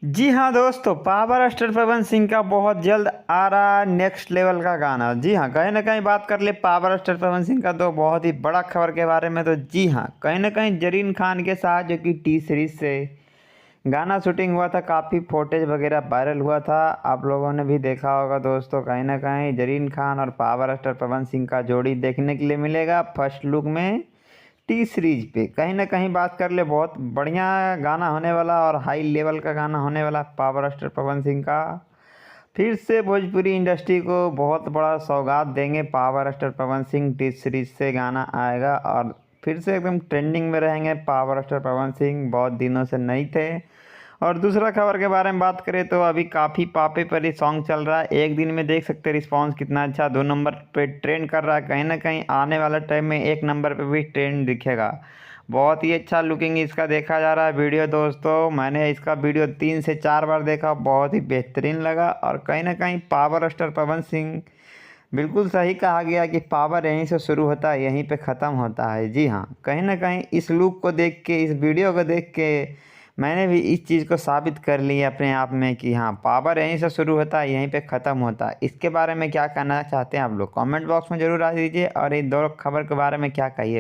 जी हाँ दोस्तों, power star Pawan Singh का बहुत जल्द आ रहा नेक्स्ट लेवल का गाना। जी हाँ, कहीं ना कहीं बात कर ले पावर स्टार पवन सिंह का तो बहुत ही बड़ा खबर के बारे में। तो जी हाँ, कहीं ना कहीं जरीन खान के साथ जो कि टी सीरीज से गाना शूटिंग हुआ था, काफ़ी फोटेज वगैरह वायरल हुआ था। आप लोगों ने भी देखा होगा दोस्तों। कहीं ना कहीं जरीन खान और पावर स्टार पवन सिंह का जोड़ी देखने के लिए मिलेगा फर्स्ट लुक में टी सीरीज पे। कहीं ना कहीं बात कर ले बहुत बढ़िया गाना होने वाला और हाई लेवल का गाना होने वाला पावर स्टार पवन सिंह का। फिर से भोजपुरी इंडस्ट्री को बहुत बड़ा सौगात देंगे power star Pawan Singh. T series से गाना आएगा और फिर से एकदम ट्रेंडिंग में रहेंगे पावर स्टार पवन सिंह। बहुत दिनों से नहीं थे। और दूसरा खबर के बारे में बात करें तो अभी काफ़ी पापे पर ही सॉन्ग चल रहा है। एक दिन में देख सकते हैं रिस्पांस कितना अच्छा, 2 नंबर पे ट्रेंड कर रहा है। कहीं ना कहीं आने वाला टाइम में 1 नंबर पे भी ट्रेंड दिखेगा। बहुत ही अच्छा लुकिंग इसका देखा जा रहा है वीडियो दोस्तों। मैंने इसका वीडियो 3 से 4 बार देखा, बहुत ही बेहतरीन लगा। और कहीं ना कहीं पावर स्टार पवन सिंह, बिल्कुल सही कहा गया कि पावर यहीं से शुरू होता है, यहीं पे ख़त्म होता है। जी हाँ, कहीं ना कहीं इस लुक को देख के, इस वीडियो को देख के मैंने भी इस चीज़ को साबित कर लिया अपने आप में कि हाँ, पावर यहीं से शुरू होता है, यहीं पे ख़त्म होता है। इसके बारे में क्या कहना चाहते हैं आप लोग कमेंट बॉक्स में ज़रूर आ दीजिए। और इन दो खबर के बारे में क्या कहिए।